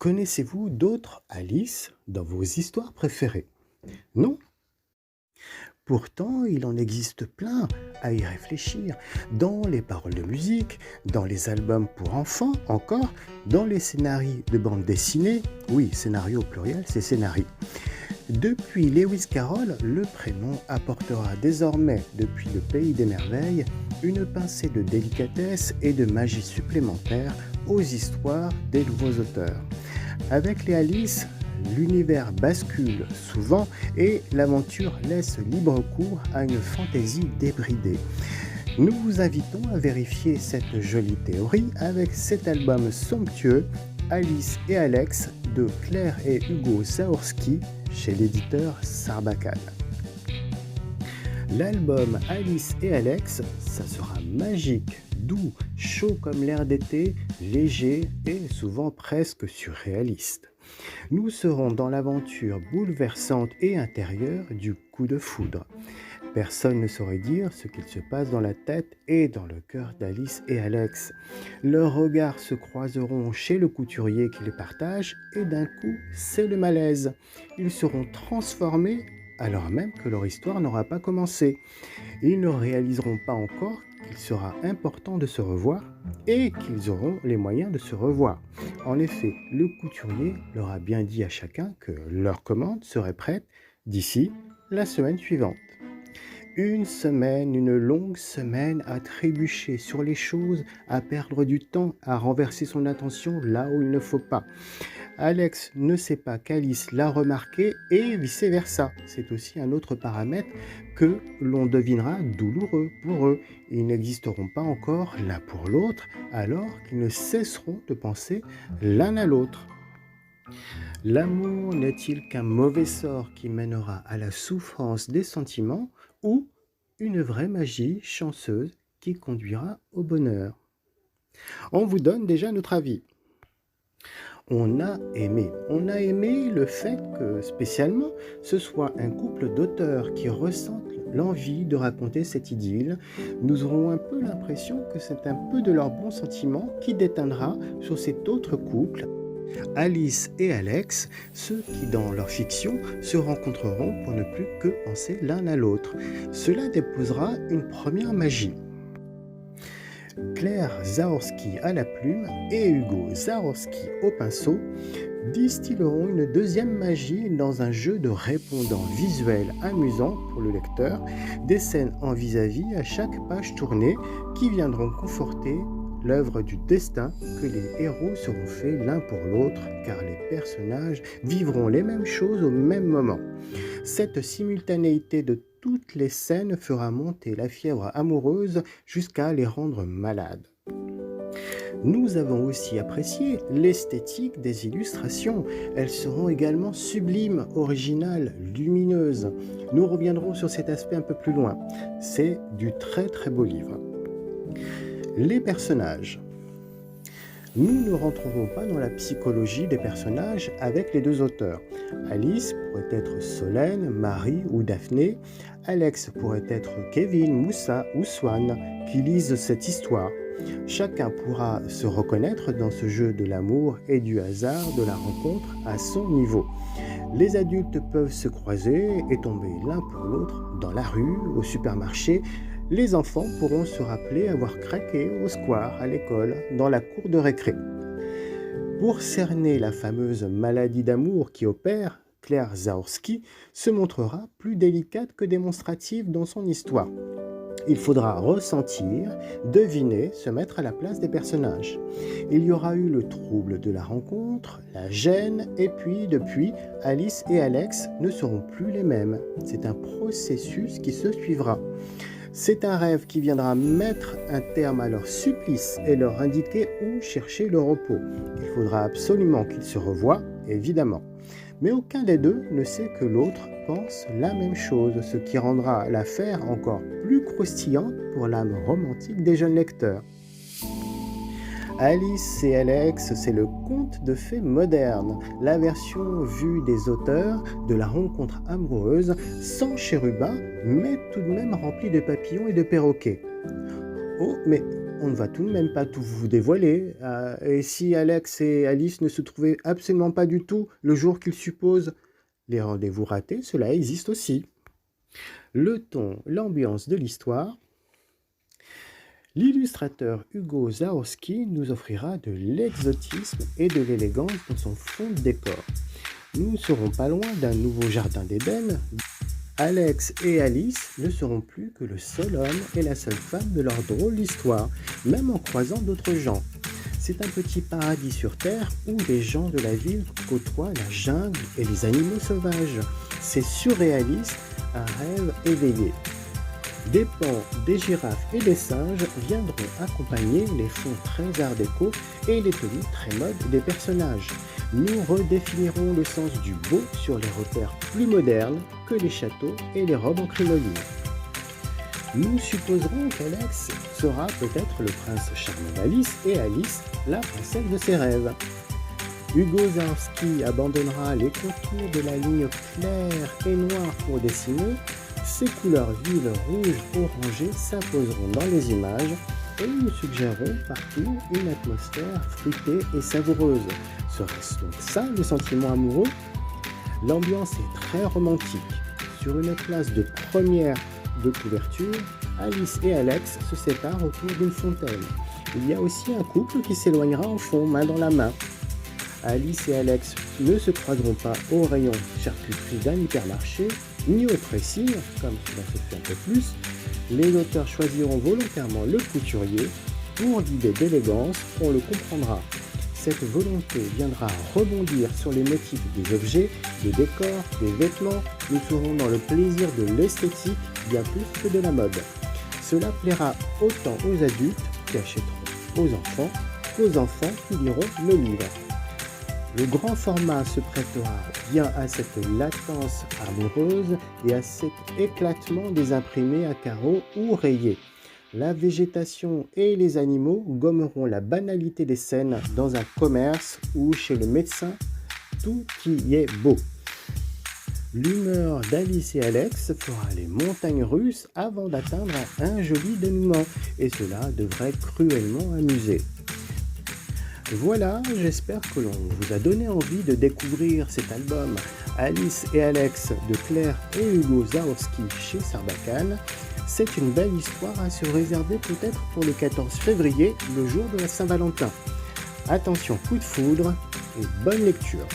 Connaissez-vous d'autres Alice dans vos histoires préférées? Non? Pourtant, il en existe plein à y réfléchir. Dans les paroles de musique, dans les albums pour enfants, encore, dans les scénarios de bande dessinée. Oui, scénario au pluriel, c'est scénarii. Depuis Lewis Carroll, le prénom apportera désormais, depuis le pays des merveilles, une pincée de délicatesse et de magie supplémentaire aux histoires des nouveaux auteurs. Avec les Alice, l'univers bascule souvent et l'aventure laisse libre cours à une fantaisie débridée. Nous vous invitons à vérifier cette jolie théorie avec cet album somptueux, Alice et Alex, de Claire et Hugo Saorski, chez l'éditeur Sarbacane. L'album Alice et Alex, ça sera magique, doux, chaud comme l'air d'été, léger et souvent presque surréaliste. Nous serons dans l'aventure bouleversante et intérieure du coup de foudre. Personne ne saurait dire ce qu'il se passe dans la tête et dans le cœur d'Alice et Alex. Leurs regards se croiseront chez le couturier qui les partage et d'un coup, c'est le malaise. Ils seront transformés alors même que leur histoire n'aura pas commencé. Ils ne réaliseront pas encore qu'il sera important de se revoir et qu'ils auront les moyens de se revoir. En effet, le couturier leur a bien dit à chacun que leur commande serait prête d'ici la semaine suivante. Une semaine, une longue semaine à trébucher sur les choses, à perdre du temps, à renverser son attention là où il ne faut pas. Alex ne sait pas qu'Alice l'a remarqué et vice-versa. C'est aussi un autre paramètre que l'on devinera douloureux pour eux. Ils n'existeront pas encore l'un pour l'autre alors qu'ils ne cesseront de penser l'un à l'autre. L'amour n'est-il qu'un mauvais sort qui mènera à la souffrance des sentiments ou une vraie magie chanceuse qui conduira au bonheur? On vous donne déjà notre avis. On a aimé le fait que, spécialement, ce soit un couple d'auteurs qui ressentent l'envie de raconter cette idylle. Nous aurons un peu l'impression que c'est un peu de leur bon sentiment qui déteindra sur cet autre couple, Alice et Alex, ceux qui dans leur fiction se rencontreront pour ne plus que penser l'un à l'autre. Cela déposera une première magie. Claire Zaorski à la plume et Hugo Zaorski au pinceau distilleront une deuxième magie dans un jeu de répondants visuels amusants pour le lecteur, des scènes en vis-à-vis à chaque page tournée qui viendront conforter l'œuvre du destin que les héros seront faits l'un pour l'autre car les personnages vivront les mêmes choses au même moment. Cette simultanéité de toutes les scènes fera monter la fièvre amoureuse jusqu'à les rendre malades. Nous avons aussi apprécié l'esthétique des illustrations. Elles seront également sublimes, originales, lumineuses. Nous reviendrons sur cet aspect un peu plus loin. C'est du très très beau livre. Les personnages. Nous ne rentrerons pas dans la psychologie des personnages avec les deux auteurs. Alice pourrait être Solène, Marie ou Daphné. Alex pourrait être Kevin, Moussa ou Swan qui lisent cette histoire. Chacun pourra se reconnaître dans ce jeu de l'amour et du hasard de la rencontre à son niveau. Les adultes peuvent se croiser et tomber l'un pour l'autre dans la rue, au supermarché. Les enfants pourront se rappeler avoir craqué au square, à l'école, dans la cour de récré. Pour cerner la fameuse maladie d'amour qui opère, Claire Zaorski se montrera plus délicate que démonstrative dans son histoire. Il faudra ressentir, deviner, se mettre à la place des personnages. Il y aura eu le trouble de la rencontre, la gêne, et puis, depuis, Alice et Alex ne seront plus les mêmes. C'est un processus qui se suivra. C'est un rêve qui viendra mettre un terme à leur supplice et leur indiquer où chercher le repos. Il faudra absolument qu'ils se revoient, évidemment. Mais aucun des deux ne sait que l'autre pense la même chose, ce qui rendra l'affaire encore plus croustillante pour l'âme romantique des jeunes lecteurs. Alice et Alex, c'est le conte de fées moderne, la version vue des auteurs de la rencontre amoureuse, sans chérubins, mais tout de même remplie de papillons et de perroquets. Oh, mais on ne va tout de même pas tout vous dévoiler. Et si Alex et Alice ne se trouvaient absolument pas du tout le jour qu'ils supposent les rendez-vous ratés, cela existe aussi. Le ton, l'ambiance de l'histoire. L'illustrateur Hugo Zahorski nous offrira de l'exotisme et de l'élégance dans son fond de décor. Nous ne serons pas loin d'un nouveau jardin d'Éden. Alex et Alice ne seront plus que le seul homme et la seule femme de leur drôle d'histoire, même en croisant d'autres gens. C'est un petit paradis sur Terre où les gens de la ville côtoient la jungle et les animaux sauvages. C'est surréaliste, un rêve éveillé. Des pans, des girafes et des singes viendront accompagner les fonds très art déco et les tenues très mode des personnages. Nous redéfinirons le sens du beau sur les repères plus modernes que les châteaux et les robes en crinoline. Nous supposerons qu'Alex sera peut-être le prince charmant d'Alice et Alice la princesse de ses rêves. Hugo Zahorski abandonnera les contours de la ligne claire et noire pour dessiner. Ces couleurs vives, rouges, orangées s'imposeront dans les images et nous suggérerons partout une atmosphère fruitée et savoureuse. Serait-ce donc ça le sentiment amoureux? L'ambiance est très romantique. Sur une place de première de couverture, Alice et Alex se séparent autour d'une fontaine. Il y a aussi un couple qui s'éloignera en fond, main dans la main. Alice et Alex ne se croiseront pas au rayon charcuterie d'un hypermarché, ni au pressing, comme cela se fait un peu plus. Les auteurs choisiront volontairement le couturier pour l'idée d'élégance, on le comprendra. Cette volonté viendra rebondir sur les motifs des objets, des décors, des vêtements. Nous serons dans le plaisir de l'esthétique bien plus que de la mode. Cela plaira autant aux adultes qui achèteront aux enfants qu'aux enfants qui liront le livre. Le grand format se prêtera bien à cette latence amoureuse et à cet éclatement des imprimés à carreaux ou rayés. La végétation et les animaux gommeront la banalité des scènes dans un commerce ou chez le médecin, tout y est beau. L'humeur d'Alice et Alex fera les montagnes russes avant d'atteindre un joli dénouement, et cela devrait cruellement amuser. Voilà, j'espère que l'on vous a donné envie de découvrir cet album Alice et Alex de Claire et Hugo Zahorski chez Sarbacane. C'est une belle histoire à se réserver peut-être pour le 14 février, le jour de la Saint-Valentin. Attention, coup de foudre et bonne lecture.